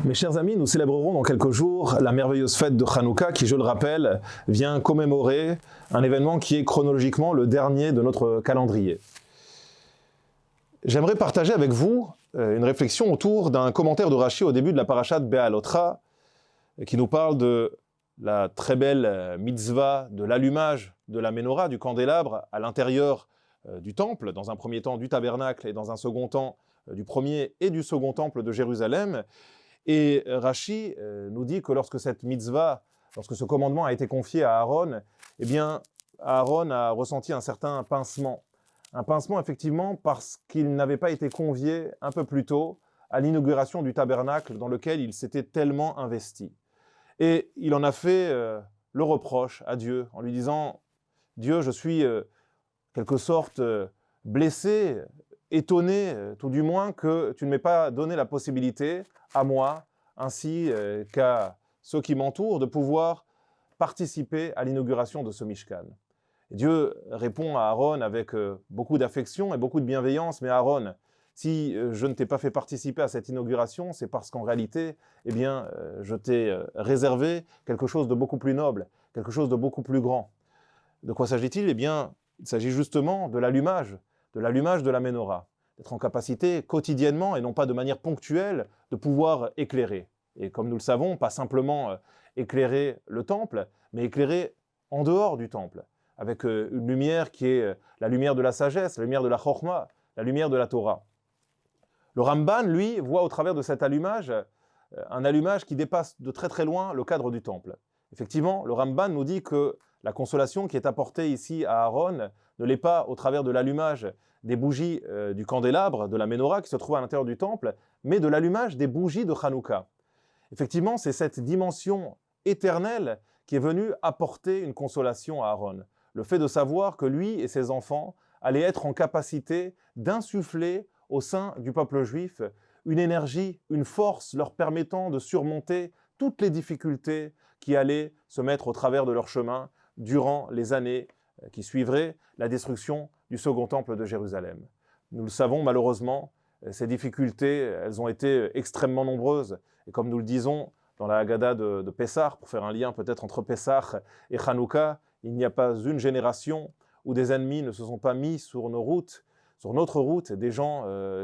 Mes chers amis, nous célébrerons dans quelques jours la merveilleuse fête de Hanouka qui, je le rappelle, vient commémorer un événement qui est chronologiquement le dernier de notre calendrier. J'aimerais partager avec vous une réflexion autour d'un commentaire de Rashi au début de la parasha de Be'alotra qui nous parle de la très belle mitzvah de l'allumage de la menorah, du candélabre, à l'intérieur du temple, dans un premier temps du tabernacle et dans un second temps du premier et du second temple de Jérusalem. Et Rashi nous dit que lorsque cette mitzvah, lorsque ce commandement a été confié à Aaron, eh bien, Aaron a ressenti un certain pincement. Un pincement, effectivement, parce qu'il n'avait pas été convié un peu plus tôt à l'inauguration du tabernacle dans lequel il s'était tellement investi. Et il en a fait le reproche à Dieu en lui disant « Dieu, je suis quelque sorte blessé, étonné, tout du moins, que tu ne m'aies pas donné la possibilité à moi, ainsi qu'à ceux qui m'entourent, de pouvoir participer à l'inauguration de ce Mishkan. » Et Dieu répond à Aaron avec beaucoup d'affection et beaucoup de bienveillance, mais Aaron, si je ne t'ai pas fait participer à cette inauguration, c'est parce qu'en réalité, eh bien, je t'ai réservé quelque chose de beaucoup plus noble, quelque chose de beaucoup plus grand. De quoi s'agit-il ? Eh bien, il s'agit justement de l'allumage de la menorah, d'être en capacité quotidiennement et non pas de manière ponctuelle de pouvoir éclairer. Et comme nous le savons, pas simplement éclairer le temple, mais éclairer en dehors du temple, avec une lumière qui est la lumière de la sagesse, la lumière de la chorma, la lumière de la Torah. Le Ramban, lui, voit au travers de cet allumage, un allumage qui dépasse de très très loin le cadre du temple. Effectivement, le Ramban nous dit que la consolation qui est apportée ici à Aaron ne l'est pas au travers de l'allumage des bougies du candélabre, de la menorah qui se trouve à l'intérieur du temple, mais de l'allumage des bougies de Hanouka. Effectivement, c'est cette dimension éternelle qui est venue apporter une consolation à Aaron. Le fait de savoir que lui et ses enfants allaient être en capacité d'insuffler au sein du peuple juif une énergie, une force leur permettant de surmonter toutes les difficultés qui allaient se mettre au travers de leur chemin durant les années qui suivraient la destruction du second temple de Jérusalem. Nous le savons malheureusement, ces difficultés, elles ont été extrêmement nombreuses. Et comme nous le disons dans la Haggadah de Pessah, pour faire un lien peut-être entre Pessah et Hanouka, il n'y a pas une génération où des ennemis ne se sont pas mis sur nos routes, sur notre route, des gens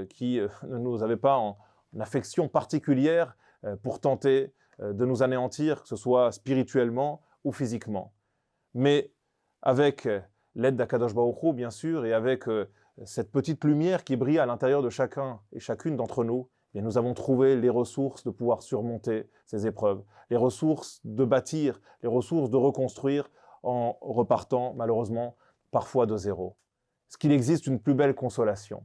qui ne nous avaient pas en affection particulière pour tenter de nous anéantir, que ce soit spirituellement ou physiquement. Mais avec l'aide d'Akadosh Baruch Hu, bien sûr, et avec cette petite lumière qui brille à l'intérieur de chacun et chacune d'entre nous, et nous avons trouvé les ressources de pouvoir surmonter ces épreuves, les ressources de bâtir, les ressources de reconstruire en repartant, malheureusement, parfois de zéro. Est-ce qu'il existe une plus belle consolation ?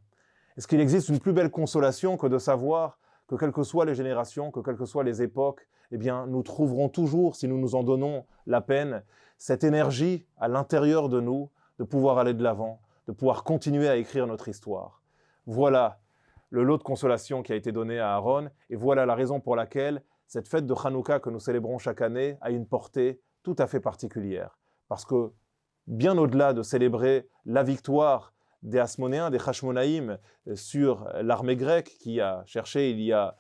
Est-ce qu'il existe une plus belle consolation que de savoir que quelles que soient les générations, que quelles que soient les époques, eh bien, nous trouverons toujours, si nous nous en donnons la peine, cette énergie à l'intérieur de nous de pouvoir aller de l'avant, de pouvoir continuer à écrire notre histoire. Voilà le lot de consolation qui a été donné à Aaron, et voilà la raison pour laquelle cette fête de Hanouka que nous célébrons chaque année a une portée tout à fait particulière. Parce que, bien au-delà de célébrer la victoire des Hasmonéens, des Hashmonaïm sur l'armée grecque qui a cherché il y a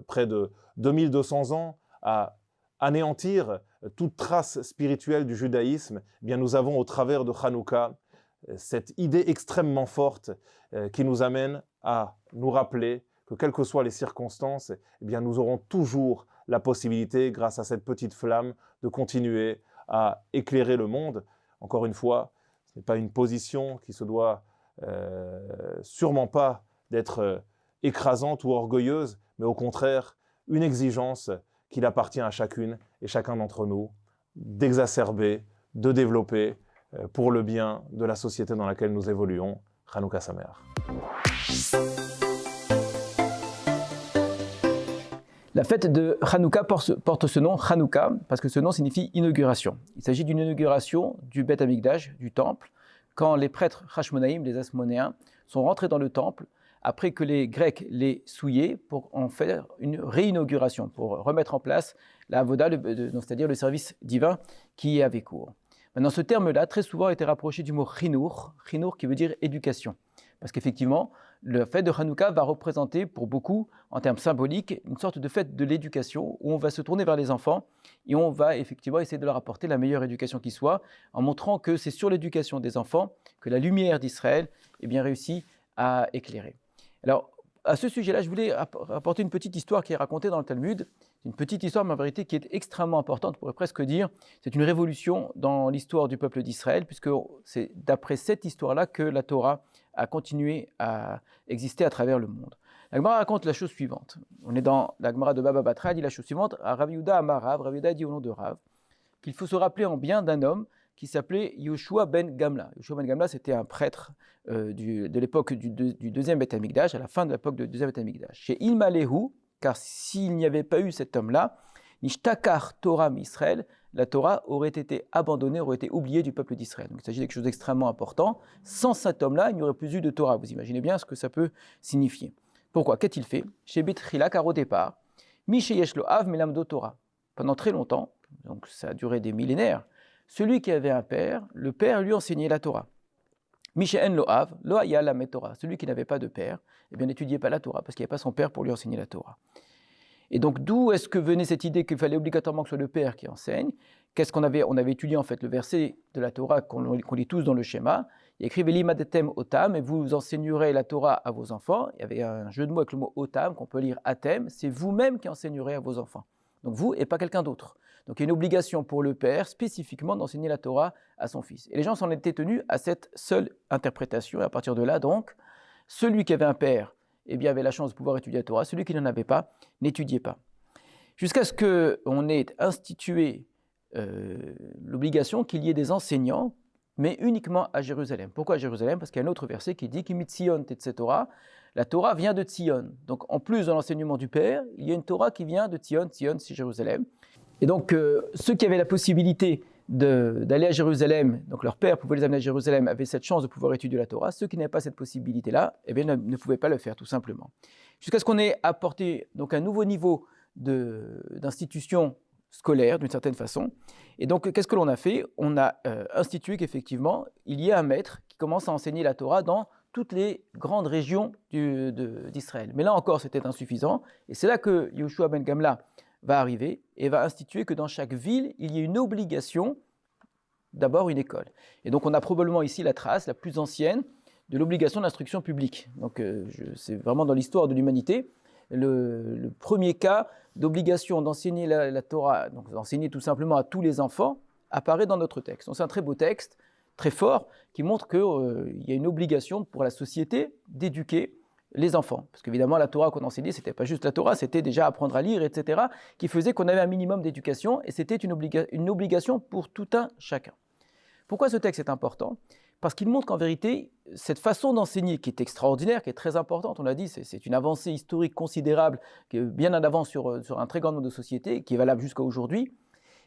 près de 2200 ans à anéantir toute trace spirituelle du judaïsme, eh bien nous avons au travers de Hanouka cette idée extrêmement forte qui nous amène à nous rappeler que quelles que soient les circonstances, eh bien nous aurons toujours la possibilité, grâce à cette petite flamme, de continuer à éclairer le monde. Encore une fois, ce n'est pas une position qui se doit sûrement pas d'être écrasante ou orgueilleuse, mais au contraire, une exigence qu'il appartient à chacune et chacun d'entre nous d'exacerber, de développer pour le bien de la société dans laquelle nous évoluons. Hanouka Sameach. La fête de Hanouka porte ce nom, Hanouka, parce que ce nom signifie inauguration. Il s'agit d'une inauguration du Beth Amikdash, du temple, quand les prêtres Hashmonaïm, les Hasmonéens, sont rentrés dans le temple après que les Grecs l'aient souillé pour en faire une réinauguration, pour remettre en place la avoda, c'est-à-dire le service divin qui avait cours. Maintenant, ce terme-là, très souvent, a été rapproché du mot chinour qui veut dire éducation. Parce qu'effectivement, Le fête de Hanouka va représenter pour beaucoup, en termes symboliques, une sorte de fête de l'éducation où on va se tourner vers les enfants et on va effectivement essayer de leur apporter la meilleure éducation qui soit, en montrant que c'est sur l'éducation des enfants que la lumière d'Israël est bien réussie à éclairer. Alors, à ce sujet-là, je voulais apporter une petite histoire qui est racontée dans le Talmud, une petite histoire, mais en vérité, qui est extrêmement importante, on pourrait presque dire, c'est une révolution dans l'histoire du peuple d'Israël, puisque c'est d'après cette histoire-là que la Torah a continué à exister à travers le monde. La Gemara raconte la chose suivante. On est dans la Gemara de Baba Batra, elle dit la chose suivante. Rav Yehuda Amar Rav, Rav Yehuda dit au nom de Rav, qu'il faut se rappeler en bien d'un homme qui s'appelait Yoshua ben Gamla. Yoshua ben Gamla, c'était un prêtre de l'époque du deuxième Beth Amikdash, à la fin de l'époque du deuxième Beth Amikdash. Chez Ilmalehu, car s'il n'y avait pas eu cet homme-là, Nishtakar Torah Israël, la Torah aurait été abandonnée, aurait été oubliée du peuple d'Israël. Donc il s'agit de quelque chose d'extrêmement important. Sans cet homme-là, il n'y aurait plus eu de Torah. Vous imaginez bien ce que ça peut signifier. Pourquoi? Qu'a-t-il fait? Chez Betrila, car au départ, Misheyesh lo av melamdo Torah. Pendant très longtemps, donc ça a duré des millénaires, celui qui avait un père, le père lui enseignait la Torah. Mishéen lo av, lo haya lamed Torah. Celui qui n'avait pas de père, eh bien n'étudiait pas la Torah, parce qu'il n'y avait pas son père pour lui enseigner la Torah. Et donc, d'où est-ce que venait cette idée qu'il fallait obligatoirement que ce soit le père qui enseigne? Qu'est-ce qu'on avait? On avait étudié en fait le verset de la Torah qu'on lit tous dans le schéma. Il écrit Velimadetem otam, et vous enseignerez la Torah à vos enfants. Il y avait un jeu de mots avec le mot otam qu'on peut lire atem. C'est vous-même qui enseignerez à vos enfants. Donc vous et pas quelqu'un d'autre. Donc il y a une obligation pour le père spécifiquement d'enseigner la Torah à son fils. Et les gens s'en étaient tenus à cette seule interprétation. Et à partir de là, donc, celui qui avait un père, eh bien, avait la chance de pouvoir étudier la Torah. Celui qui n'en avait pas, n'étudiait pas. Jusqu'à ce qu'on ait institué l'obligation qu'il y ait des enseignants, mais uniquement à Jérusalem. Pourquoi à Jérusalem? Parce qu'il y a un autre verset qui dit qu'Imitzion tet Torah, la Torah vient de Tzion. Donc en plus de l'enseignement du Père, il y a une Torah qui vient de Tzion. Tzion, c'est Jérusalem. Et donc ceux qui avaient la possibilité d'aller à Jérusalem, donc leur père pouvait les amener à Jérusalem, avaient cette chance de pouvoir étudier la Torah. Ceux qui n'avaient pas cette possibilité-là, eh bien, ne pouvaient pas le faire, tout simplement. Jusqu'à ce qu'on ait apporté donc, un nouveau niveau d'institution scolaire, d'une certaine façon. Et donc, qu'est-ce que l'on a fait? On a institué qu'effectivement, il y ait un maître qui commence à enseigner la Torah dans toutes les grandes régions d'Israël. Mais là encore, c'était insuffisant. Et c'est là que Yoshua ben Gamla va arriver et va instituer que dans chaque ville, il y ait une obligation, d'abord une école. Et donc on a probablement ici la trace la plus ancienne de l'obligation d'instruction publique. Donc c'est vraiment dans l'histoire de l'humanité, le premier cas d'obligation d'enseigner la Torah, donc d'enseigner tout simplement à tous les enfants, apparaît dans notre texte. Donc c'est un très beau texte, très fort, qui montre qu'il y a une obligation pour la société d'éduquer les enfants. Parce qu'évidemment, la Torah qu'on enseignait, ce n'était pas juste la Torah, c'était déjà apprendre à lire, etc., qui faisait qu'on avait un minimum d'éducation, et c'était une obligation pour tout un chacun. Pourquoi ce texte est important? Parce qu'il montre qu'en vérité, cette façon d'enseigner, qui est extraordinaire, qui est très importante, on l'a dit, c'est une avancée historique considérable, qui est bien en avance sur un très grand nombre de sociétés, qui est valable jusqu'à aujourd'hui,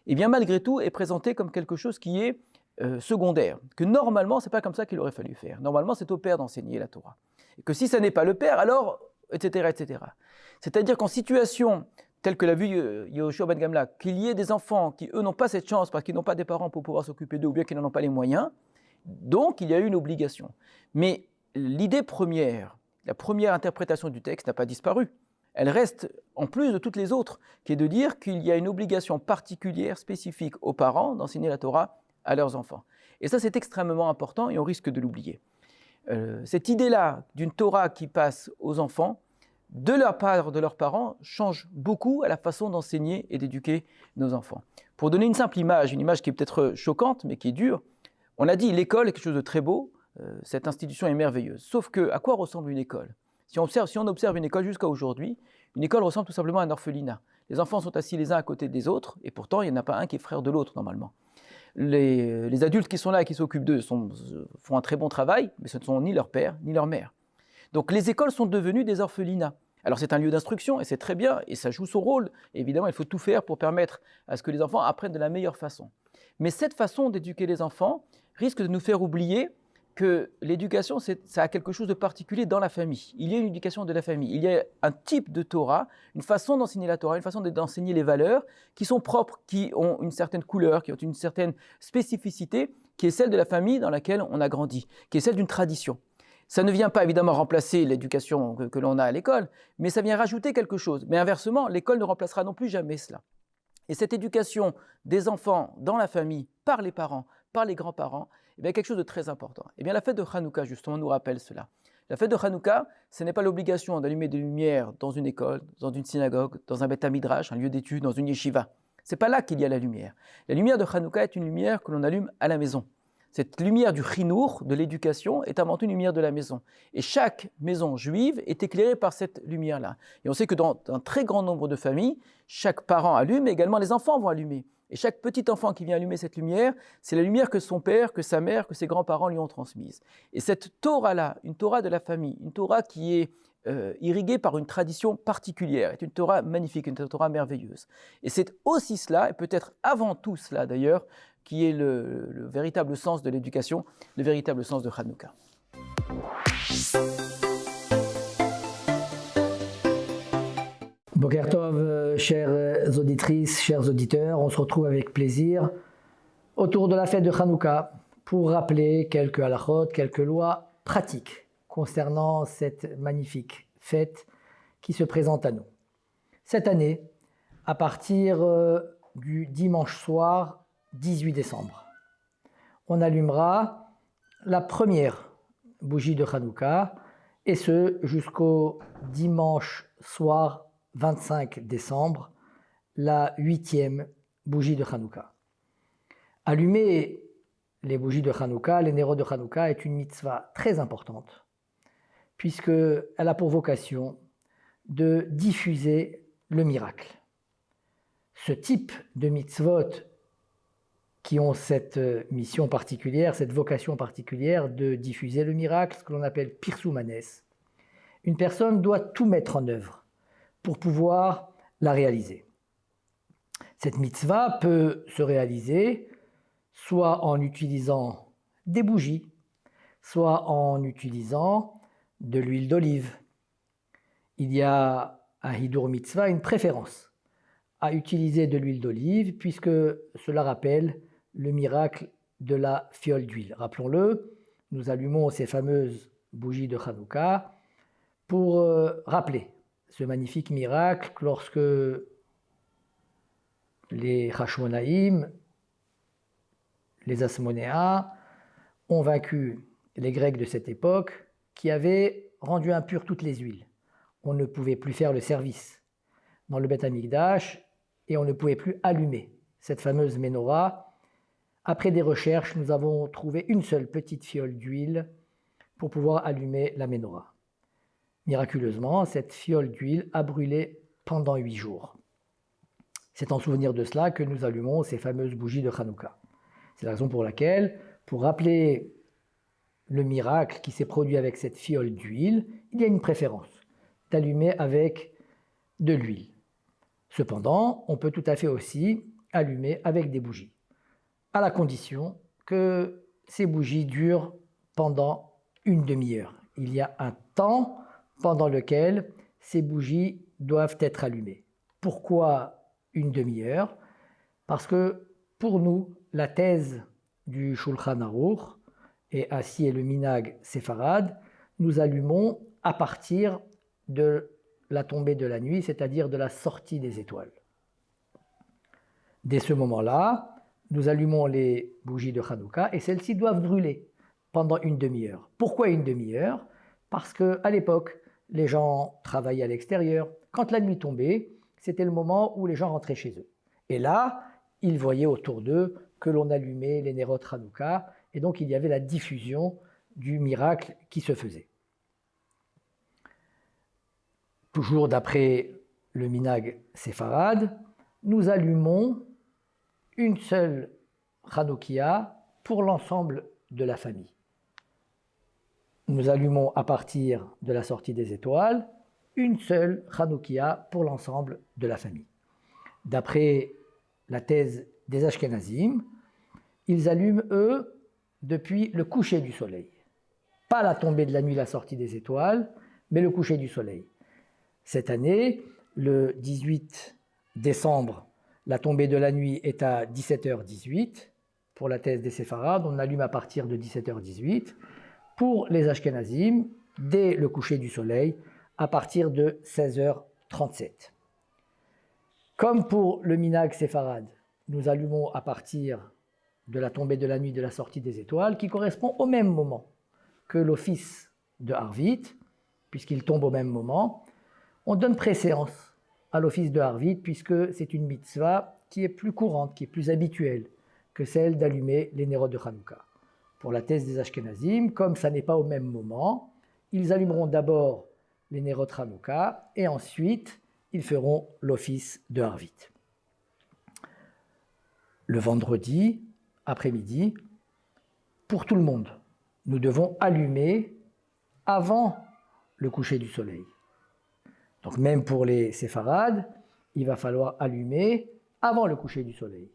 et bien malgré tout est présentée comme quelque chose qui est secondaire, que normalement, ce n'est pas comme ça qu'il aurait fallu faire. Normalement, c'est au père d'enseigner la Torah. Et que si ça n'est pas le père, alors, etc., etc. C'est-à-dire qu'en situation telle que l'a vu Yoshua ben Gamla, qu'il y ait des enfants qui, eux, n'ont pas cette chance parce qu'ils n'ont pas des parents pour pouvoir s'occuper d'eux ou bien qu'ils n'en ont pas les moyens, donc il y a eu une obligation. Mais l'idée première, la première interprétation du texte n'a pas disparu. Elle reste, en plus de toutes les autres, qui est de dire qu'il y a une obligation particulière, spécifique aux parents d'enseigner la Torah à leurs enfants. Et ça, c'est extrêmement important et on risque de l'oublier. Cette idée-là d'une Torah qui passe aux enfants, de leur part, de leurs parents, change beaucoup à la façon d'enseigner et d'éduquer nos enfants. Pour donner une simple image, une image qui est peut-être choquante, mais qui est dure, on a dit l'école est quelque chose de très beau, cette institution est merveilleuse. Sauf que, à quoi ressemble une école? Si on observe une école jusqu'à aujourd'hui, une école ressemble tout simplement à un orphelinat. Les enfants sont assis les uns à côté des autres, et pourtant il n'y en a pas un qui est frère de l'autre normalement. Les adultes qui sont là et qui s'occupent d'eux font un très bon travail, mais ce ne sont ni leur père ni leur mère. Donc les écoles sont devenues des orphelinats. Alors c'est un lieu d'instruction et c'est très bien et ça joue son rôle. Et évidemment, il faut tout faire pour permettre à ce que les enfants apprennent de la meilleure façon. Mais cette façon d'éduquer les enfants risque de nous faire oublier que l'éducation, ça a quelque chose de particulier dans la famille. Il y a une éducation de la famille. Il y a un type de Torah, une façon d'enseigner la Torah, une façon d'enseigner les valeurs qui sont propres, qui ont une certaine couleur, qui ont une certaine spécificité, qui est celle de la famille dans laquelle on a grandi, qui est celle d'une tradition. Ça ne vient pas évidemment remplacer l'éducation que l'on a à l'école, mais ça vient rajouter quelque chose. Mais inversement, l'école ne remplacera non plus jamais cela. Et cette éducation des enfants dans la famille, par les parents, par les grands-parents, eh bien, quelque chose de très important. Eh bien, la fête de Hanouka, justement, nous rappelle cela. La fête de Hanouka, ce n'est pas l'obligation d'allumer des lumières dans une école, dans une synagogue, dans un Beth Midrash, un lieu d'étude, dans une yeshiva. Ce n'est pas là qu'il y a la lumière. La lumière de Hanouka est une lumière que l'on allume à la maison. Cette lumière du chinour, de l'éducation, est avant tout une lumière de la maison. Et chaque maison juive est éclairée par cette lumière-là. Et on sait que dans un très grand nombre de familles, chaque parent allume, mais également les enfants vont allumer. Et chaque petit enfant qui vient allumer cette lumière, c'est la lumière que son père, que sa mère, que ses grands-parents lui ont transmise. Et cette Torah-là, une Torah de la famille, une Torah qui est irriguée par une tradition particulière, est une Torah magnifique, une Torah merveilleuse. Et c'est aussi cela, et peut-être avant tout cela d'ailleurs, qui est le véritable sens de l'éducation, le véritable sens de Hanouka. Boker Tov, chères auditrices, chers auditeurs, on se retrouve avec plaisir autour de la fête de Hanouka pour rappeler quelques halachot, quelques lois pratiques concernant cette magnifique fête qui se présente à nous. Cette année, à partir du dimanche soir 18 décembre, on allumera la première bougie de Hanouka et ce jusqu'au dimanche soir 25 décembre, la 8e bougie de Hanouka. Allumer les bougies de Hanouka, les néroth de Hanouka, est une mitzvah très importante, puisqu'elle a pour vocation de diffuser le miracle. Ce type de mitzvot qui ont cette mission particulière, cette vocation particulière de diffuser le miracle, ce que l'on appelle Pirsoumanes, une personne doit tout mettre en œuvre pour pouvoir la réaliser. Cette mitzvah peut se réaliser soit en utilisant des bougies, soit en utilisant de l'huile d'olive. Il y a à Hidur Mitzvah une préférence à utiliser de l'huile d'olive puisque cela rappelle le miracle de la fiole d'huile. Rappelons-le, nous allumons ces fameuses bougies de Hanouka pour rappeler ce magnifique miracle lorsque les Hashmonaïm, les Asmonéens, ont vaincu les Grecs de cette époque qui avaient rendu impures toutes les huiles. On ne pouvait plus faire le service dans le Beth Amikdash et on ne pouvait plus allumer cette fameuse menorah. Après des recherches, nous avons trouvé une seule petite fiole d'huile pour pouvoir allumer la menorah. Miraculeusement, cette fiole d'huile a brûlé pendant 8 jours. C'est en souvenir de cela que nous allumons ces fameuses bougies de Hanouka. C'est la raison pour laquelle, pour rappeler le miracle qui s'est produit avec cette fiole d'huile, il y a une préférence d'allumer avec de l'huile. Cependant, on peut tout à fait aussi allumer avec des bougies, à la condition que ces bougies durent pendant une demi-heure. Il y a un temps pendant lequel ces bougies doivent être allumées. Pourquoi une demi-heure? Parce que pour nous, la thèse du Shulchan Aruch, et ainsi est le minhag séfarade, nous allumons à partir de la tombée de la nuit, c'est-à-dire de la sortie des étoiles. Dès ce moment-là, nous allumons les bougies de Hanouka et celles-ci doivent brûler pendant une demi-heure. Pourquoi une demi-heure? Parce qu'à l'époque, les gens travaillaient à l'extérieur. Quand la nuit tombait, c'était le moment où les gens rentraient chez eux. Et là, ils voyaient autour d'eux que l'on allumait les néroth Hanouka, et donc il y avait la diffusion du miracle qui se faisait. Toujours d'après le minhag séfarade, nous allumons une seule Hanoukia pour l'ensemble de la famille. Nous allumons à partir de la sortie des étoiles une seule Hanoukia pour l'ensemble de la famille. D'après la thèse des Ashkenazim, ils allument, eux, depuis le coucher du soleil. Pas la tombée de la nuit, la sortie des étoiles, mais le coucher du soleil. Cette année, le 18 décembre, la tombée de la nuit est à 17h18. Pour la thèse des séfarades, on allume à partir de 17h18. Pour les Ashkenazim, dès le coucher du soleil, à partir de 16h37. Comme pour le minhag séfarade, nous allumons à partir de la tombée de la nuit de la sortie des étoiles, qui correspond au même moment que l'office de Harvit, puisqu'il tombe au même moment. On donne préséance à l'office de Harvit, puisque c'est une mitzvah qui est plus courante, qui est plus habituelle que celle d'allumer les néroth de Hanouka. Pour la thèse des Ashkenazim, comme ça n'est pas au même moment, ils allumeront d'abord les néroth Hanouka et ensuite ils feront l'office de Harvit. Le vendredi après-midi, pour tout le monde, nous devons allumer avant le coucher du soleil. Donc même pour les séfarades, il va falloir allumer avant le coucher du soleil.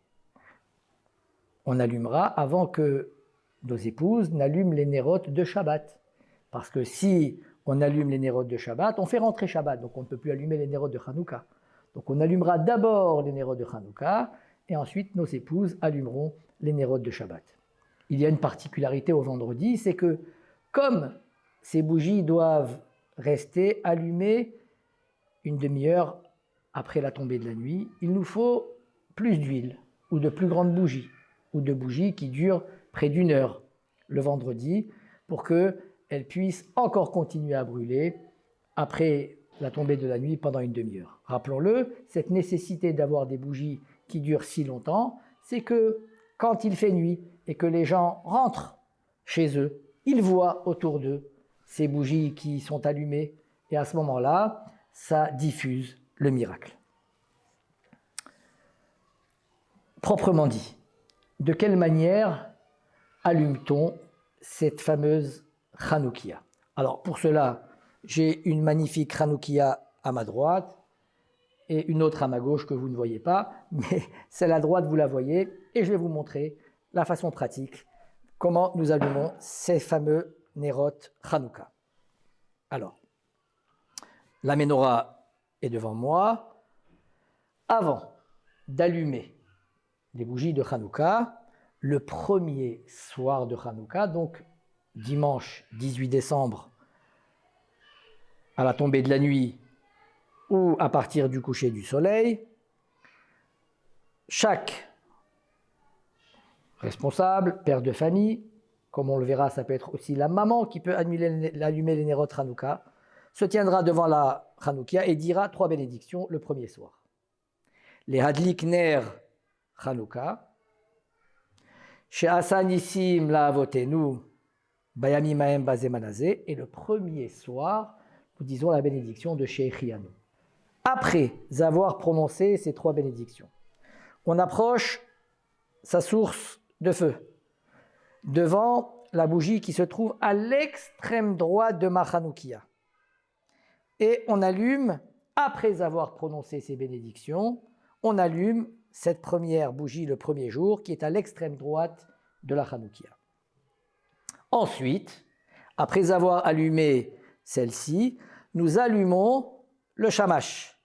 On allumera avant que nos épouses n'allument les néroth de Shabbat. Parce que si on allume les néroth de Shabbat, on fait rentrer Shabbat, donc on ne peut plus allumer les néroth de Hanouka. Donc on allumera d'abord les néroth de Hanouka, et ensuite nos épouses allumeront les néroth de Shabbat. Il y a une particularité au vendredi, c'est que comme ces bougies doivent rester allumées une demi-heure après la tombée de la nuit, il nous faut plus d'huile, ou de plus grandes bougies, ou de bougies qui durent près d'une heure le vendredi, pour qu'elles puissent encore continuer à brûler après la tombée de la nuit pendant une demi-heure. Rappelons-le, cette nécessité d'avoir des bougies qui durent si longtemps, c'est que quand il fait nuit et que les gens rentrent chez eux, ils voient autour d'eux ces bougies qui sont allumées, et à ce moment-là, ça diffuse le miracle. Proprement dit, de quelle manière allume-t-on cette fameuse Chanoukia? Alors pour cela, j'ai une magnifique Chanoukia à ma droite et une autre à ma gauche que vous ne voyez pas, mais celle à droite vous la voyez, et je vais vous montrer la façon pratique, comment nous allumons ces fameux néroth Hanouka. Alors, la menorah est devant moi. Avant d'allumer les bougies de Hanouka, le premier soir de Hanouka, donc dimanche 18 décembre, à la tombée de la nuit ou à partir du coucher du soleil, chaque responsable, père de famille, comme on le verra, ça peut être aussi la maman qui peut allumer les néroth Hanouka, se tiendra devant la Hanoukia et dira 3 bénédictions le premier soir. Les Hadlik Ner Hanouka, She'asa Nissim La'avotenu Bayamim Haem Bazemanazé, et le premier soir, nous disons la bénédiction de She'echianu. Après avoir prononcé ces 3 bénédictions, on approche sa source de feu, devant la bougie qui se trouve à l'extrême droite de ma Hanoukia. Et on allume, après avoir prononcé ces bénédictions, on allume cette première bougie le premier jour qui est à l'extrême droite de la Hanoukia. Ensuite, après avoir allumé celle-ci, nous allumons le shamash.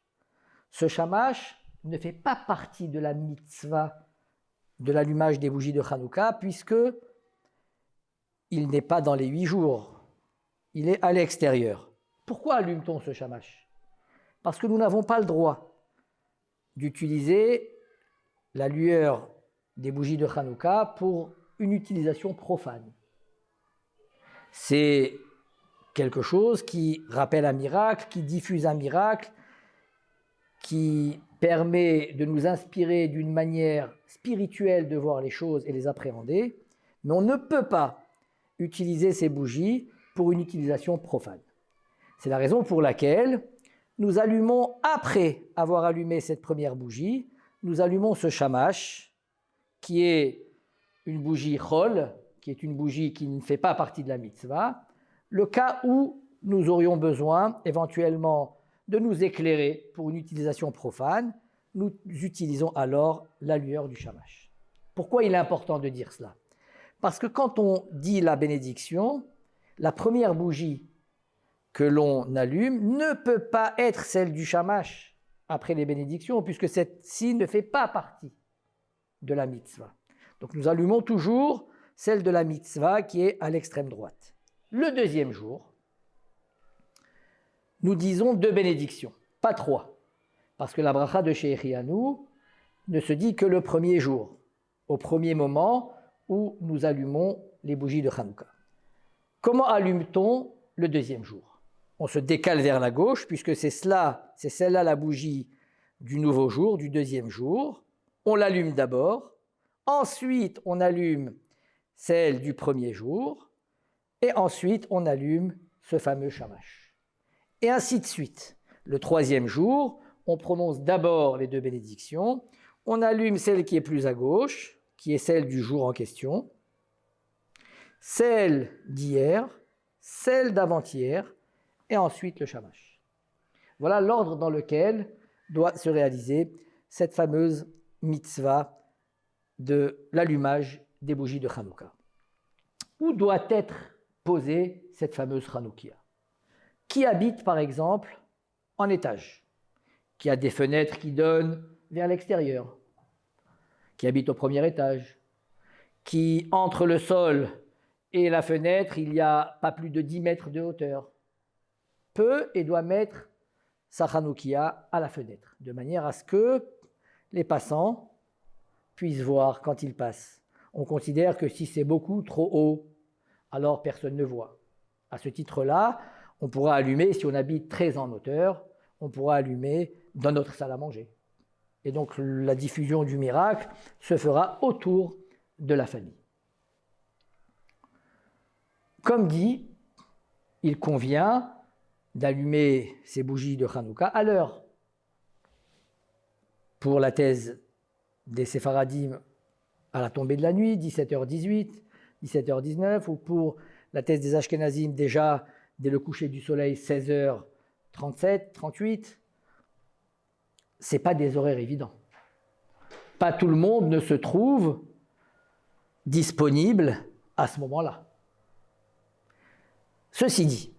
Ce shamash ne fait pas partie de la mitzvah de l'allumage des bougies de Hanouka, puisque il n'est pas dans les 8 jours, il est à l'extérieur. Pourquoi allume-t-on ce shamash? Parce que nous n'avons pas le droit d'utiliser la lueur des bougies de Hanouka pour une utilisation profane. C'est quelque chose qui rappelle un miracle, qui diffuse un miracle, qui permet de nous inspirer d'une manière spirituelle de voir les choses et les appréhender, mais on ne peut pas utiliser ces bougies pour une utilisation profane. C'est la raison pour laquelle nous allumons, après avoir allumé cette première bougie, nous allumons ce shamash, qui est une bougie chol, qui est une bougie qui ne fait pas partie de la mitzvah, le cas où nous aurions besoin éventuellement de nous éclairer pour une utilisation profane, nous utilisons alors la lueur du shamash. Pourquoi il est important de dire cela? Parce que quand on dit la bénédiction, la première bougie que l'on allume ne peut pas être celle du shamash après les bénédictions, puisque celle-ci ne fait pas partie de la mitzvah. Donc nous allumons toujours celle de la mitzvah qui est à l'extrême droite. Le deuxième jour, nous disons 2 bénédictions, pas 3. Parce que la bracha de Shechianu ne se dit que le premier jour, au premier moment où nous allumons les bougies de Hanouka. Comment allume-t-on le deuxième jour? On se décale vers la gauche, puisque c'est celle-là la bougie du nouveau jour, du deuxième jour. On l'allume d'abord, ensuite on allume celle du premier jour, et ensuite on allume ce fameux shamash. Et ainsi de suite. Le troisième jour, on prononce d'abord les 2 bénédictions, on allume celle qui est plus à gauche, qui est celle du jour en question, celle d'hier, celle d'avant-hier, et ensuite le shamash. Voilà l'ordre dans lequel doit se réaliser cette fameuse mitzvah de l'allumage des bougies de Hanouka. Où doit être posée cette fameuse Hanoukia? Qui habite par exemple en étage? Qui a des fenêtres qui donnent vers l'extérieur? Qui habite au premier étage? Qui, entre le sol et la fenêtre, il n'y a pas plus de 10 mètres de hauteur, peut et doit mettre sa Hanoukia à la fenêtre, de manière à ce que les passants puissent voir quand ils passent. On considère que si c'est beaucoup trop haut, alors personne ne voit. À ce titre-là, on pourra allumer, si on habite très en hauteur, on pourra allumer dans notre salle à manger. Et donc la diffusion du miracle se fera autour de la famille. Comme dit, il convient d'allumer ces bougies de Hanouka à l'heure. Pour la thèse des Séfaradim, à la tombée de la nuit, 17h18, 17h19, ou pour la thèse des Ashkenazim, déjà dès le coucher du soleil, 16h37, 38. Ce n'est pas des horaires évidents. Pas tout le monde ne se trouve disponible à ce moment-là. Ceci dit,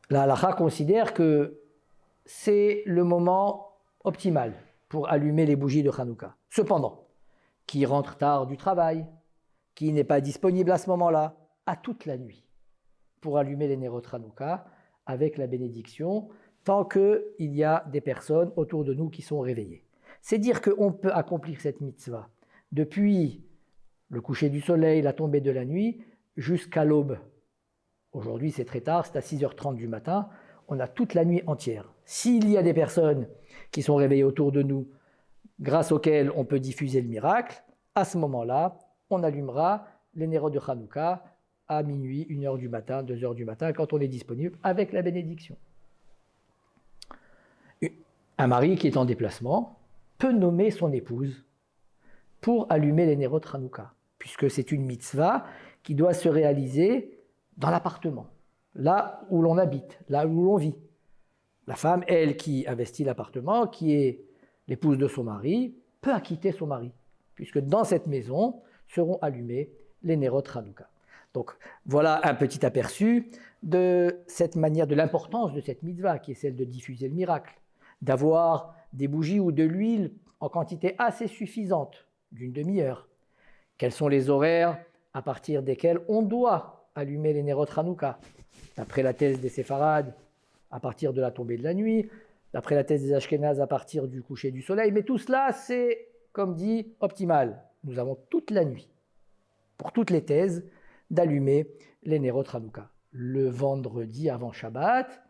la halakha considère que c'est le moment optimal pour allumer les bougies de Hanouka. Cependant, qui rentre tard du travail, qui n'est pas disponible à ce moment-là, a toute la nuit pour allumer les néroth Hanouka avec la bénédiction, tant qu'il y a des personnes autour de nous qui sont réveillées. C'est dire qu'on peut accomplir cette mitzvah depuis le coucher du soleil, la tombée de la nuit, jusqu'à l'aube. Aujourd'hui, c'est très tard, c'est à 6h30 du matin, on a toute la nuit entière. S'il y a des personnes qui sont réveillées autour de nous, grâce auxquelles on peut diffuser le miracle, à ce moment-là, on allumera les néroth de Hanouka à minuit, 1h du matin, 2h du matin, quand on est disponible, avec la bénédiction. Un mari qui est en déplacement peut nommer son épouse pour allumer les néroth Hanouka, puisque c'est une mitzvah qui doit se réaliser dans l'appartement, là où l'on habite, là où l'on vit. La femme, elle, qui investit l'appartement, qui est l'épouse de son mari, peut acquitter son mari, puisque dans cette maison seront allumés les néroth Hanouka. Donc voilà un petit aperçu de cette manière, de l'importance de cette mitzvah, qui est celle de diffuser le miracle, d'avoir des bougies ou de l'huile en quantité assez suffisante, d'une demi-heure. Quels sont les horaires à partir desquels on doit allumer les néroth Hanouka? D'après la thèse des séfarades, à partir de la tombée de la nuit, d'après la thèse des Ashkénazes, à partir du coucher du soleil, mais tout cela, c'est, comme dit, optimal. Nous avons toute la nuit, pour toutes les thèses, d'allumer les néroth Hanouka. Le vendredi avant Shabbat,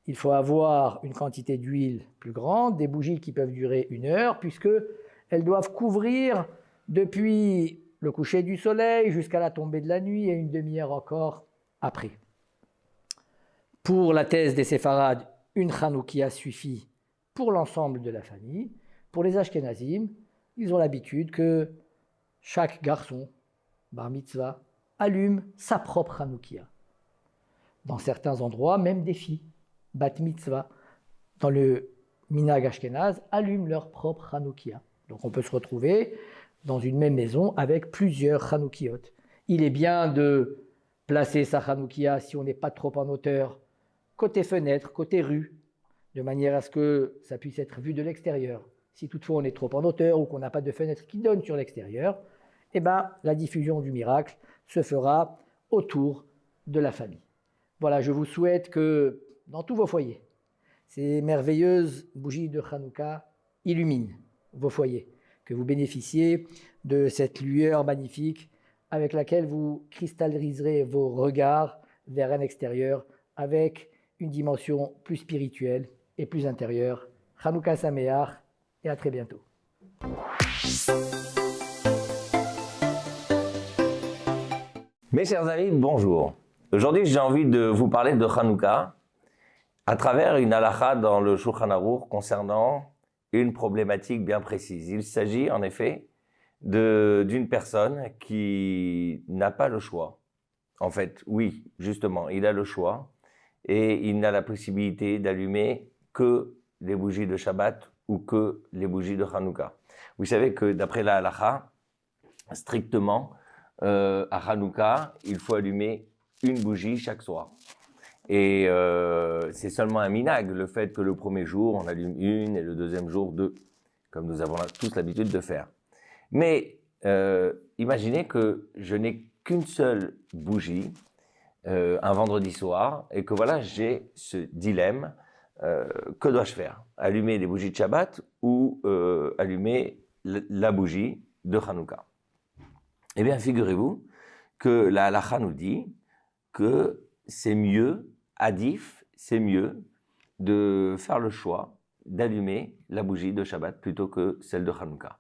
il faut avoir une quantité d'huile plus grande, des bougies qui peuvent durer 1 heure, puisqu'elles doivent couvrir depuis le coucher du soleil jusqu'à la tombée de la nuit et une demi-heure encore après. Pour la thèse des séfarades, une Hanoukia suffit pour l'ensemble de la famille. Pour les Ashkenazim, ils ont l'habitude que chaque garçon, bar mitzvah, allume sa propre Hanoukia. Dans certains endroits, même des filles, bat mitzvah, dans le minhag ashkénaze, allument leur propre Hanoukia. Donc on peut se retrouver dans une même maison avec plusieurs Hanoukiot. Il est bien de placer sa Hanoukia, si on n'est pas trop en hauteur, côté fenêtre, côté rue, de manière à ce que ça puisse être vu de l'extérieur. Si toutefois on est trop en hauteur ou qu'on n'a pas de fenêtre qui donne sur l'extérieur, eh ben, la diffusion du miracle se fera autour de la famille. Voilà, je vous souhaite que dans tous vos foyers, ces merveilleuses bougies de Hanouka illuminent vos foyers, que vous bénéficiez de cette lueur magnifique avec laquelle vous cristalliserez vos regards vers un extérieur avec une dimension plus spirituelle et plus intérieure. Hanouka Sameach et à très bientôt. Mes chers amis, bonjour. Aujourd'hui, j'ai envie de vous parler de Hanouka à travers une halakha dans le Shulchan Aruch concernant une problématique bien précise. Il s'agit en effet d'une personne qui n'a pas le choix. En fait, oui, justement, il a le choix et il n'a la possibilité d'allumer que les bougies de Shabbat ou que les bougies de Hanouka. Vous savez que d'après la halakha, strictement, à Hanouka, il faut allumer une bougie chaque soir. Et c'est seulement un minag, le fait que le premier jour, on allume une et le deuxième jour, deux, comme nous avons tous l'habitude de faire. Mais imaginez que je n'ai qu'une seule bougie un vendredi soir et que voilà, j'ai ce dilemme. Que dois-je faire? Allumer les bougies de Shabbat ou allumer la bougie de Hanouka? Eh bien, figurez-vous que la halakha nous dit que c'est mieux, adif, c'est mieux de faire le choix d'allumer la bougie de Shabbat plutôt que celle de Hanouka.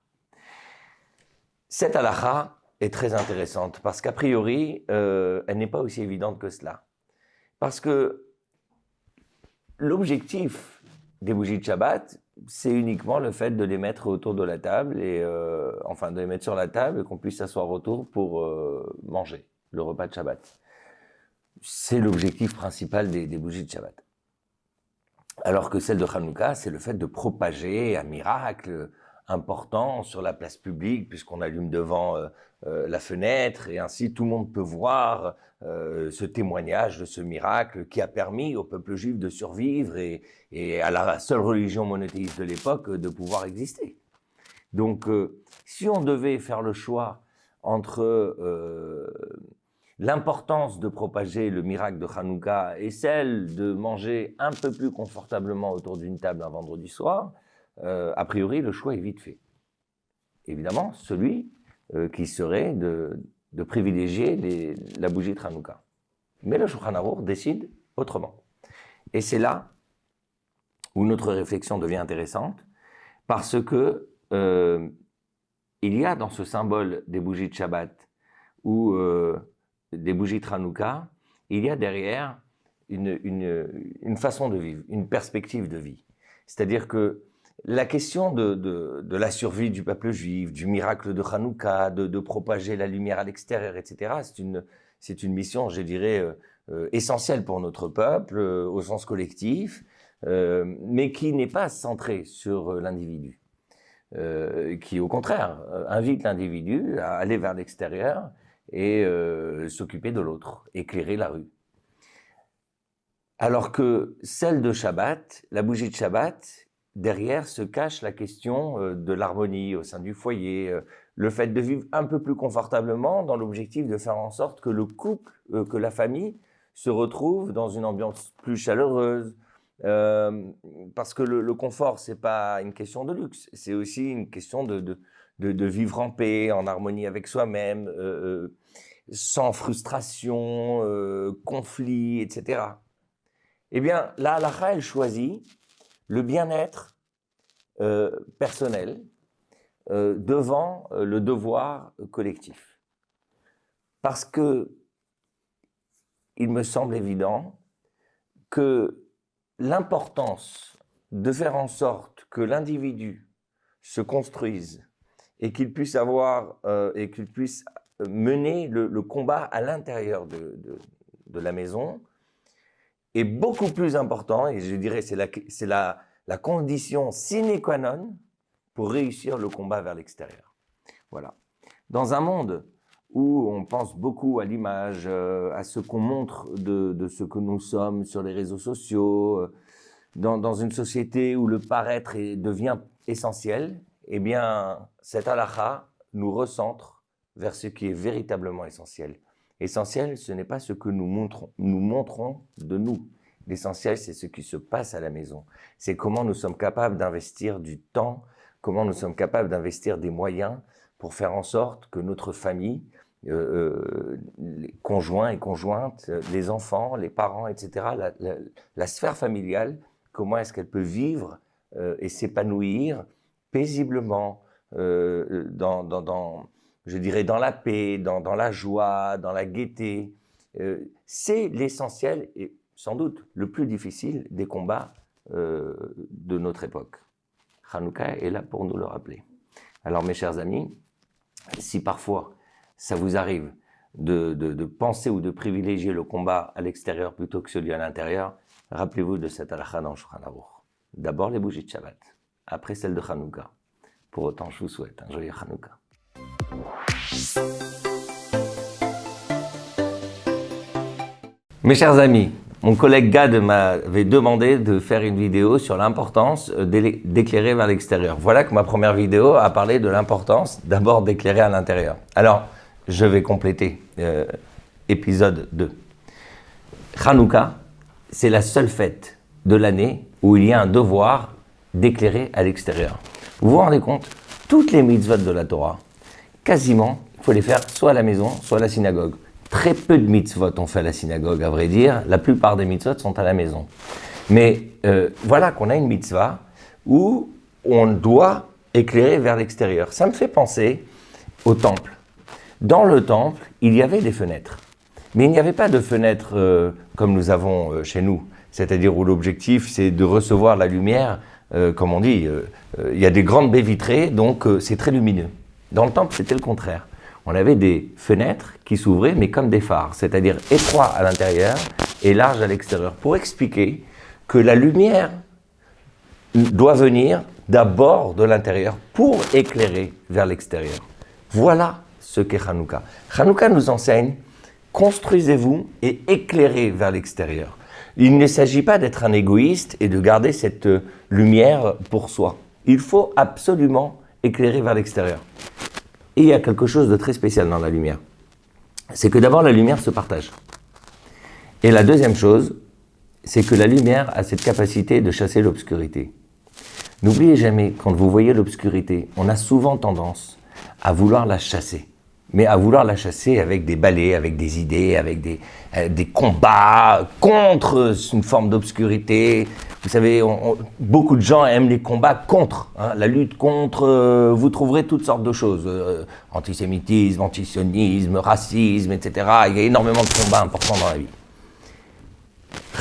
Cette halakha est très intéressante parce qu'a priori, elle n'est pas aussi évidente que cela. Parce que l'objectif des bougies de Shabbat, c'est uniquement le fait de les mettre autour de la table, enfin de les mettre sur la table et qu'on puisse s'asseoir autour pour manger le repas de Shabbat. C'est l'objectif principal des bougies de Shabbat. Alors que celle de Hanouka, c'est le fait de propager un miracle important sur la place publique, puisqu'on allume devant la fenêtre, et ainsi tout le monde peut voir ce témoignage de ce miracle qui a permis au peuple juif de survivre et à la seule religion monothéiste de l'époque de pouvoir exister. Donc, si on devait faire le choix entre l'importance de propager le miracle de Hanouka et celle de manger un peu plus confortablement autour d'une table un vendredi soir, a priori, le choix est vite fait. Évidemment, celui qui serait de privilégier la bougie de Hanouka. Mais le Shulchan Aruch décide autrement. Et c'est là où notre réflexion devient intéressante, parce que il y a dans ce symbole des bougies de Shabbat ou des bougies de Hanouka, il y a derrière une façon de vivre, une perspective de vie. C'est-à-dire que la question de la survie du peuple juif, du miracle de Hanouka, de propager la lumière à l'extérieur, etc., c'est une mission, je dirais, essentielle pour notre peuple, au sens collectif, mais qui n'est pas centrée sur l'individu, qui au contraire invite l'individu à aller vers l'extérieur et s'occuper de l'autre, éclairer la rue. Alors que celle de Shabbat, la bougie de Shabbat, derrière se cache la question de l'harmonie au sein du foyer, le fait de vivre un peu plus confortablement dans l'objectif de faire en sorte que le couple, que la famille se retrouve dans une ambiance plus chaleureuse. Parce que le confort, c'est pas une question de luxe, c'est aussi une question de vivre en paix, en harmonie avec soi-même, sans frustration, conflit, etc. Eh bien, la halakha, elle choisit le bien-être personnel devant le devoir collectif. Parce que il me semble évident que l'importance de faire en sorte que l'individu se construise et qu'il puisse mener le combat à l'intérieur de la maison est beaucoup plus important, et je dirais c'est la condition sine qua non pour réussir le combat vers l'extérieur. Voilà. Dans un monde où on pense beaucoup à l'image, à ce qu'on montre de ce que nous sommes sur les réseaux sociaux, dans une société où le paraître devient essentiel, eh bien, cette halakha nous recentre vers ce qui est véritablement essentiel. L'essentiel, ce n'est pas ce que nous montrons de nous. L'essentiel, c'est ce qui se passe à la maison. C'est comment nous sommes capables d'investir du temps, comment nous sommes capables d'investir des moyens pour faire en sorte que notre famille, les conjoints et conjointes, les enfants, les parents, etc., la sphère familiale, comment est-ce qu'elle peut vivre et s'épanouir paisiblement je dirais, dans la paix, dans la joie, dans la gaieté. C'est l'essentiel et sans doute le plus difficile des combats de notre époque. Hanouka est là pour nous le rappeler. Alors mes chers amis, si parfois ça vous arrive de penser ou de privilégier le combat à l'extérieur plutôt que celui à l'intérieur, rappelez-vous de cette halakha dans Shulchan Aruch. D'abord les bougies de Shabbat, après celles de Hanouka. Pour autant, je vous souhaite un joyeux Hanouka. Mes chers amis, mon collègue Gad m'avait demandé de faire une vidéo sur l'importance d'éclairer vers l'extérieur. Voilà que ma première vidéo a parlé de l'importance d'abord d'éclairer à l'intérieur. Alors, je vais compléter épisode 2. Hanouka, c'est la seule fête de l'année où il y a un devoir d'éclairer à l'extérieur. Vous vous rendez compte? Toutes les mitzvot de la Torah, quasiment, il faut les faire soit à la maison, soit à la synagogue. Très peu de mitzvot on fait à la synagogue, à vrai dire. La plupart des mitzvot sont à la maison. Mais voilà qu'on a une mitzvah où on doit éclairer vers l'extérieur. Ça me fait penser au temple. Dans le temple, il y avait des fenêtres. Mais il n'y avait pas de fenêtres comme nous avons chez nous. C'est-à-dire où l'objectif, c'est de recevoir la lumière. Comme on dit, il y a des grandes baies vitrées, donc c'est très lumineux. Dans le temple, c'était le contraire. On avait des fenêtres qui s'ouvraient, mais comme des phares, c'est-à-dire étroits à l'intérieur et larges à l'extérieur, pour expliquer que la lumière doit venir d'abord de l'intérieur pour éclairer vers l'extérieur. Voilà ce qu'est Hanouka. Hanouka nous enseigne, construisez-vous et éclairez vers l'extérieur. Il ne s'agit pas d'être un égoïste et de garder cette lumière pour soi. Il faut absolument éclairer vers l'extérieur. Et il y a quelque chose de très spécial dans la lumière. C'est que d'abord la lumière se partage. Et la deuxième chose, c'est que la lumière a cette capacité de chasser l'obscurité. N'oubliez jamais, quand vous voyez l'obscurité, on a souvent tendance à vouloir la chasser. Mais à vouloir la chasser avec des balais, avec des idées, avec des combats contre une forme d'obscurité. Vous savez, beaucoup de gens aiment les combats contre, la lutte contre, vous trouverez toutes sortes de choses. Antisémitisme, antisionisme, racisme, etc. Il y a énormément de combats importants dans la vie.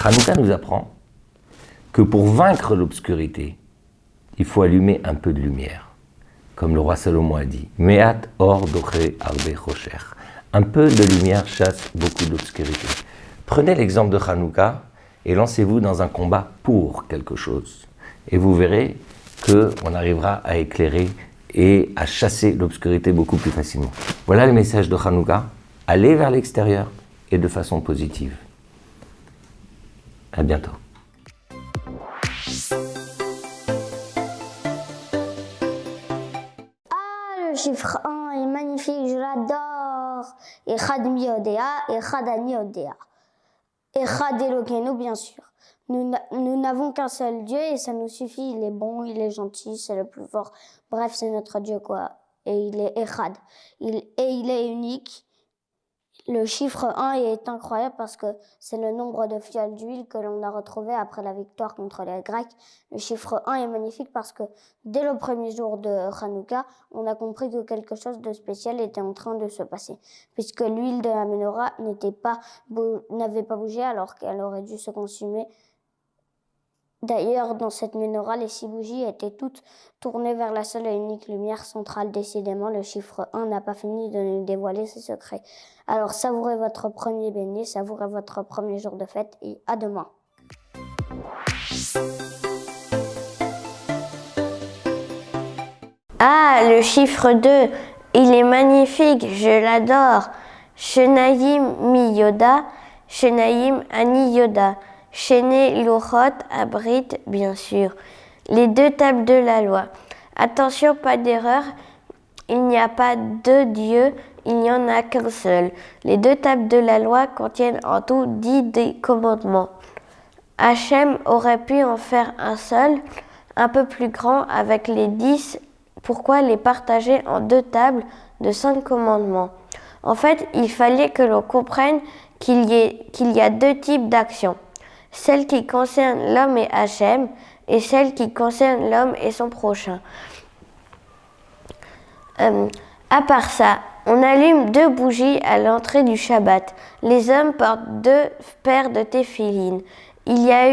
Hanouka nous apprend que pour vaincre l'obscurité, il faut allumer un peu de lumière. Comme le roi Salomon a dit, Me'at or doche arbe chocher. Un peu de lumière chasse beaucoup d'obscurité. Prenez l'exemple de Hanouka et lancez-vous dans un combat pour quelque chose. Et vous verrez qu'on arrivera à éclairer et à chasser l'obscurité beaucoup plus facilement. Voilà le message de Hanouka. Allez vers l'extérieur et de façon positive. À bientôt. Le chiffre 1 est magnifique, je l'adore. Echad mi yodea, Echad ani yodea. Echad Elokeinu, bien sûr. Nous n'avons qu'un seul Dieu et ça nous suffit. Il est bon, il est gentil, c'est le plus fort. Bref, c'est notre Dieu, quoi. Et il est Echad. Il est unique. Le chiffre 1 est incroyable parce que c'est le nombre de fioles d'huile que l'on a retrouvé après la victoire contre les Grecs. Le chiffre 1 est magnifique parce que dès le premier jour de Hanouka, on a compris que quelque chose de spécial était en train de se passer. Puisque l'huile de la menorah n'avait pas bougé alors qu'elle aurait dû se consumer. D'ailleurs, dans cette menorah, les 6 bougies étaient toutes tournées vers la seule et unique lumière centrale. Décidément, le chiffre 1 n'a pas fini de nous dévoiler ses secrets. Alors, savourez votre premier béni, savourez votre premier jour de fête et à demain. Ah, le chiffre 2, il est magnifique, je l'adore. Shenaïm mi Yoda, Shenaïm ani Yoda. Shene Luchot Abrit, bien sûr. Les 2 tables de la loi. Attention, pas d'erreur. Il n'y a pas 2 dieux, il n'y en a qu'un seul. Les 2 tables de la loi contiennent en tout 10 des commandements. Hachem aurait pu en faire un seul, un peu plus grand, avec les 10. Pourquoi les partager en 2 tables de 5 commandements? En fait, il fallait que l'on comprenne qu'il y a 2 types d'actions. Celle qui concerne l'homme et Hachem, et celle qui concerne l'homme et son prochain. À part ça, on allume 2 bougies à l'entrée du Shabbat. Les hommes portent 2 paires de téphilines. Il y a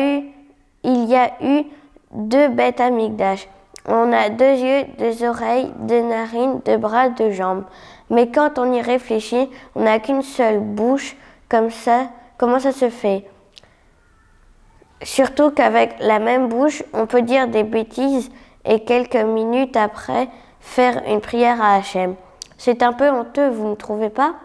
eu 2 Beth Amikdash. On a 2 yeux, 2 oreilles, 2 narines, 2 bras, 2 jambes. Mais quand on y réfléchit, on n'a qu'une seule bouche. Comme ça, comment ça se fait? Surtout qu'avec la même bouche, on peut dire des bêtises et quelques minutes après, faire une prière à Hachem. C'est un peu honteux, vous ne trouvez pas?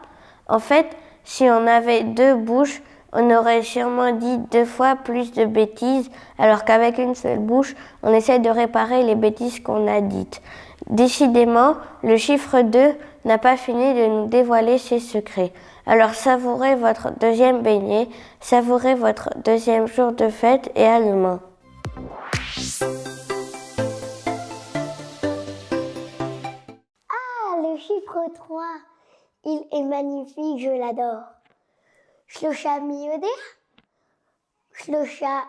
En fait, si on avait 2 bouches, on aurait sûrement dit 2 fois plus de bêtises, alors qu'avec une seule bouche, on essaie de réparer les bêtises qu'on a dites. Décidément, le chiffre 2 n'a pas fini de nous dévoiler ses secrets. Alors savourez votre 2e beignet, savourez votre 2e jour de fête et à demain. Le chiffre 3, il est magnifique, je l'adore. Shlosha Miyodea, Shlosha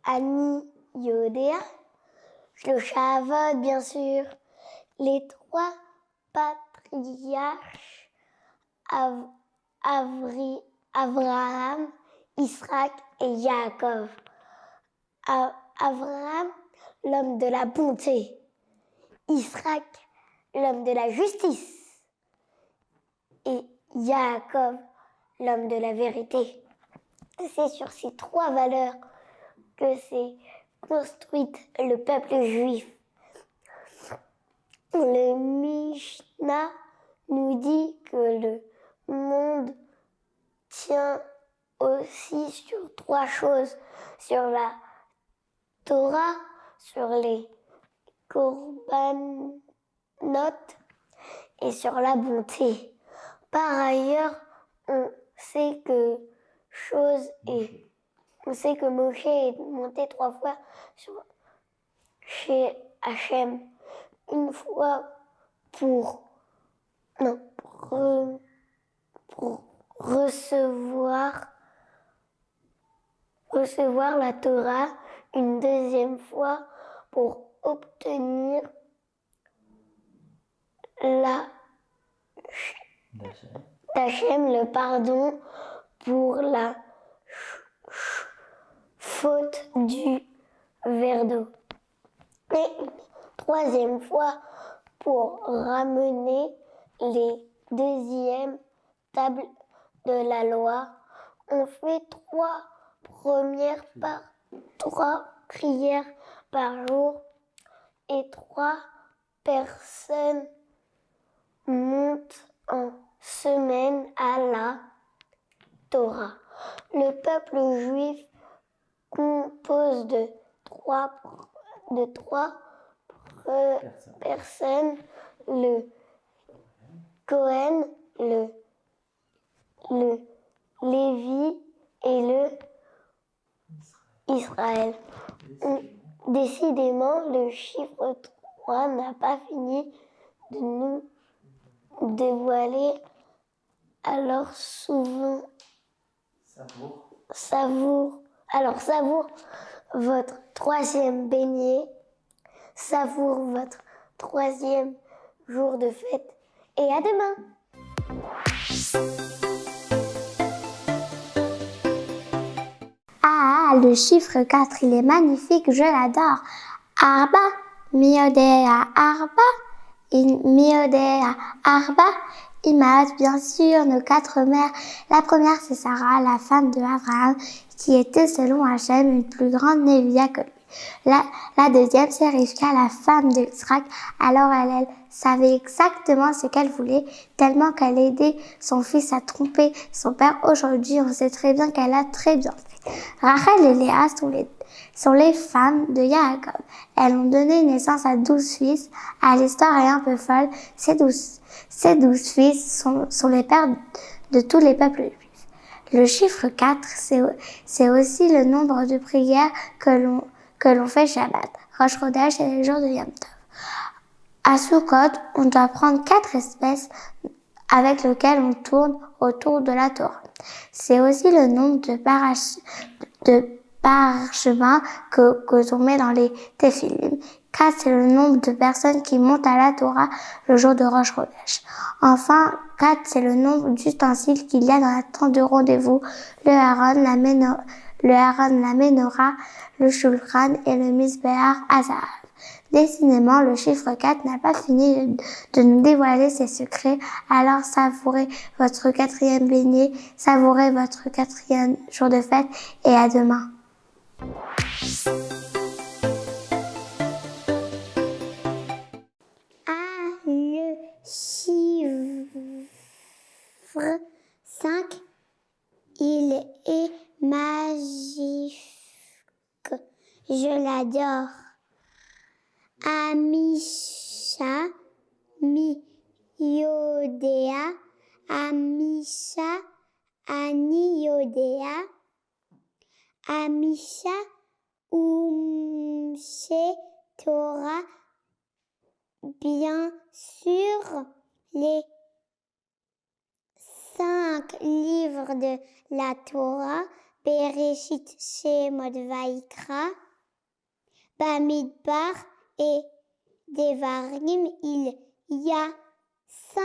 Ani Yodea, Shlosha Avod, bien sûr. Les 3 patriarches, Abraham, Israël et Yaakov. Abraham, l'homme de la bonté. Israël, l'homme de la justice, et Yaakov, l'homme de la vérité. C'est sur ces 3 valeurs que s'est construite le peuple juif. Le Mishnah nous dit que le monde tient aussi sur 3 choses, sur la Torah, sur les Korbanot et sur la bonté. Par ailleurs, on sait que Moshe est monté 3 fois chez Hachem. Une fois pour recevoir la Torah, une 2e fois pour obtenir d'Hachem le pardon pour la faute du verre d'eau. Et une 3e fois pour ramener les 2e tables de la loi. On fait 3 prières par jour et 3 personnes montent en semaine à la Torah. Le peuple juif compose de 3 personnes, le Cohen, le Lévi et le Israël. Décidément, le chiffre 3 n'a pas fini de nous dévoiler. Alors savoure votre 3e beignet, savoure votre 3e jour de fête et à demain. Ah, le chiffre 4, il est magnifique, je l'adore. Arba, miodea, arba, miodea, arba, Imaat, bien sûr, nos 4 mères. La première, c'est Sarah, la femme de Abraham, qui était, selon Hachem, une plus grande Névia que lui. La deuxième, c'est Rivka, la femme de Yitzhak. Alors elle savait exactement ce qu'elle voulait, tellement qu'elle aidait son fils à tromper son père. Aujourd'hui, on sait très bien qu'elle a très bien fait. Rachel et Léa sont les femmes de Yaakov. Elles ont donné naissance à 12 fils. Ah, l'histoire est un peu folle. Ces 12 fils sont les pères de tous les peuples juifs. Le chiffre 4, c'est aussi le nombre de prières que l'on fait Shabbat. Rosh Chodesh et les jours de Yom Tov. À Sukkot, on doit prendre 4 espèces avec lesquelles on tourne autour de la Torah. C'est aussi le nombre de parchemins que l'on met dans les Téphilim. 4, c'est le nombre de personnes qui montent à la Torah le jour de Rosh Chodesh. Enfin, 4, c'est le nombre d'ustensiles qu'il y a dans la tente de rendez-vous, le Aaron, la Menorah, le Shulchan et le Mizbeach Hazav. Décidément, le chiffre 4 n'a pas fini de nous dévoiler ses secrets, alors savourez votre 4e beignet, savourez votre 4e jour de fête et à demain. Le chiffre 5, il est magique. Je l'adore. Amisha, Yodea, Amisha, Ani Yodea, Amisha, Torah. Bien sûr, les 5 livres de la Torah, Bereshit, Shemot, Vaikra, Bamidbar et Devarim, il y a 5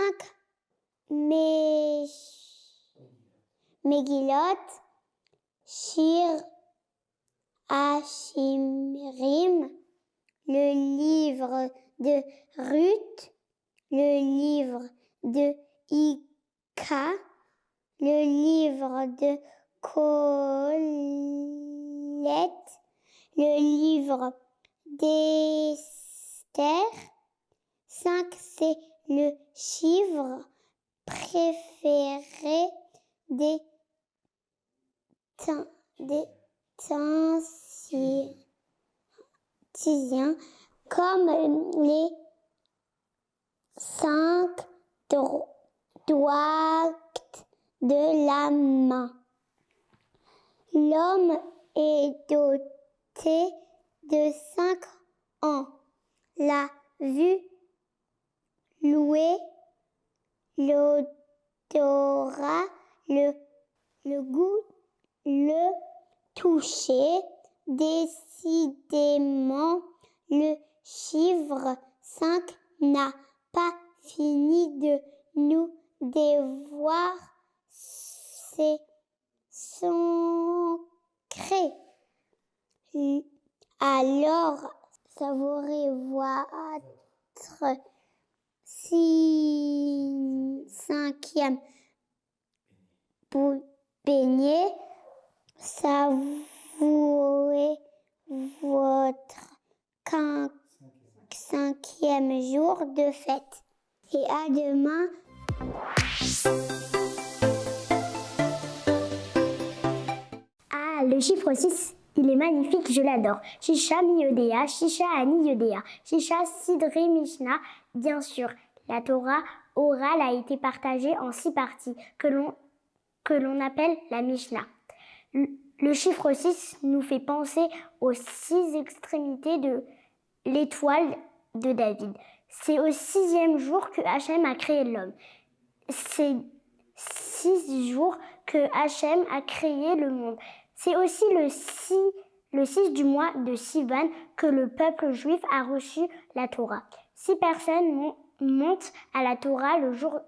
Megillot, Shir, Hashimrim, le livre de Ruth, le livre de Ika, le livre de Colette, le livre d'Esther. 5, c'est le chiffre préféré des Tansiens, comme les 5 doigts de la main. L'homme est doté de 5 ans. La vue, l'ouïe, l'odorat, le goût, le toucher. Décidément, le chiffre 5 n'a pas fini de nous dévoiler ses secrets. Alors, savourez votre 5e beignet, savourez votre 5e jour de fête. Et à demain. Ah, le chiffre 6, il est magnifique, je l'adore. Shisha Miyodea, Shisha Ani Yodea, Shisha Sidri Mishnah. Bien sûr, la Torah orale a été partagée en 6 parties que l'on appelle la Mishnah. Le chiffre 6 nous fait penser aux 6 extrémités de l'étoile de David. C'est au 6e jour que Hachem a créé l'homme. C'est 6 jours que Hachem a créé le monde. C'est aussi le 6 du mois de Sivan que le peuple juif a reçu la Torah. 6 personnes montent à la Torah le jour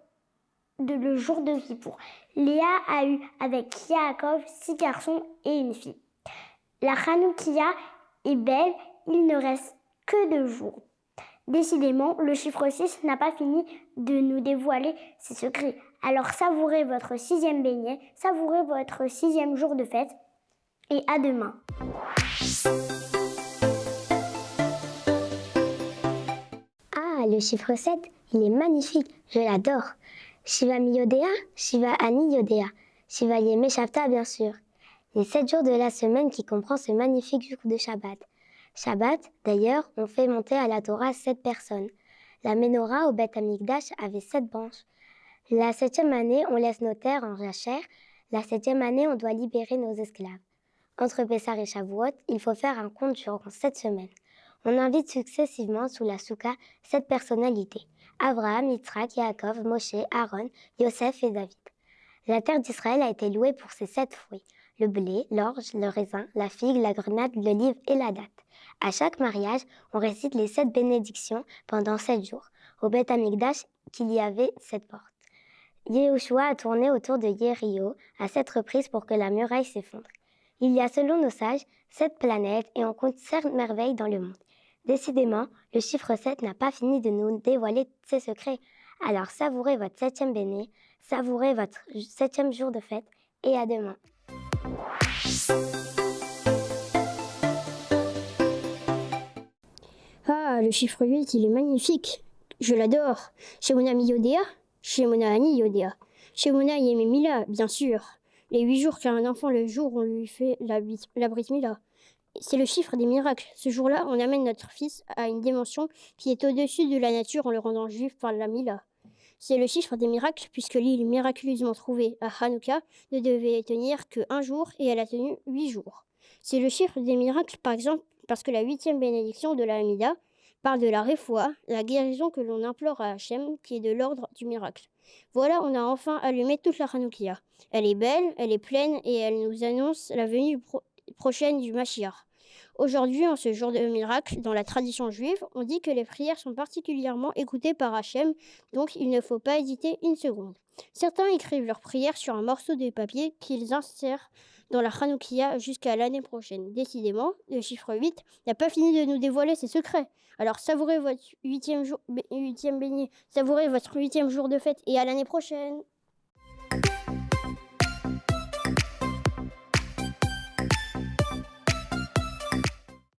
de Kippour. Léa a eu avec Yaakov 6 garçons et une fille. La Hanoukia est belle, il ne reste que 2 jours. Décidément, le chiffre 6 n'a pas fini de nous dévoiler ses secrets. Alors savourez votre 6e beignet, savourez votre 6e jour de fête et à demain. le chiffre 7, il est magnifique, je l'adore. Shiva mi yodea, Shiva ani yodea, Shiva yeme shavta bien sûr. Les 7 jours de la semaine qui comprend ce magnifique jour de Shabbat. Shabbat, d'ailleurs, on fait monter à la Torah 7 personnes. La Ménorah au Beth Amikdash avait 7 branches. La 7e année, on laisse nos terres en jachère. La 7e année, on doit libérer nos esclaves. Entre Pessah et Shavuot, il faut faire un compte durant 7 semaines. On invite successivement sous la souka 7 personnalités. Abraham, Yitzhak, Yaakov, Moshe, Aaron, Yosef et David. La terre d'Israël a été louée pour ses 7 fruits. Le blé, l'orge, le raisin, la figue, la grenade, l'olive et la date. À chaque mariage, on récite les 7 bénédictions pendant 7 jours. Au Beth Amikdash, qu'il y avait 7 portes. Yehoshua a tourné autour de Yéricho à 7 reprises pour que la muraille s'effondre. Il y a, selon nos sages, 7 planètes et on compte 7 merveilles dans le monde. Décidément, le chiffre 7 n'a pas fini de nous dévoiler ses secrets. Alors savourez votre 7e béné, savourez votre 7e jour de fête et à demain. Ah, le chiffre 8, il est magnifique. Je l'adore. Shemona mi yodea, Shemona ani yodea. Shemona yeme mila, bien sûr. Les 8 jours qu'a un enfant le jour où on lui fait la brit mila. C'est le chiffre des miracles. Ce jour-là, on amène notre fils à une dimension qui est au-dessus de la nature en le rendant juif par la mila. C'est le chiffre des miracles puisque l'île miraculeusement trouvée à Hanouka ne devait tenir que 1 jour et elle a tenu 8 jours. C'est le chiffre des miracles, par exemple, parce que la 8e bénédiction de la Hamida parle de la réfoua, la guérison que l'on implore à Hachem, qui est de l'ordre du miracle. Voilà, on a enfin allumé toute la Hanoukia. Elle est belle, elle est pleine et elle nous annonce la venue prochaine du Mashiach. Aujourd'hui, en ce jour de miracle, dans la tradition juive, on dit que les prières sont particulièrement écoutées par Hachem, donc il ne faut pas hésiter une seconde. Certains écrivent leurs prières sur un morceau de papier qu'ils insèrent dans la Hanoukia jusqu'à l'année prochaine. Décidément, le chiffre 8 n'a pas fini de nous dévoiler ses secrets. Alors savourez votre 8e béni, savourez votre 8e jour de fête et à l'année prochaine.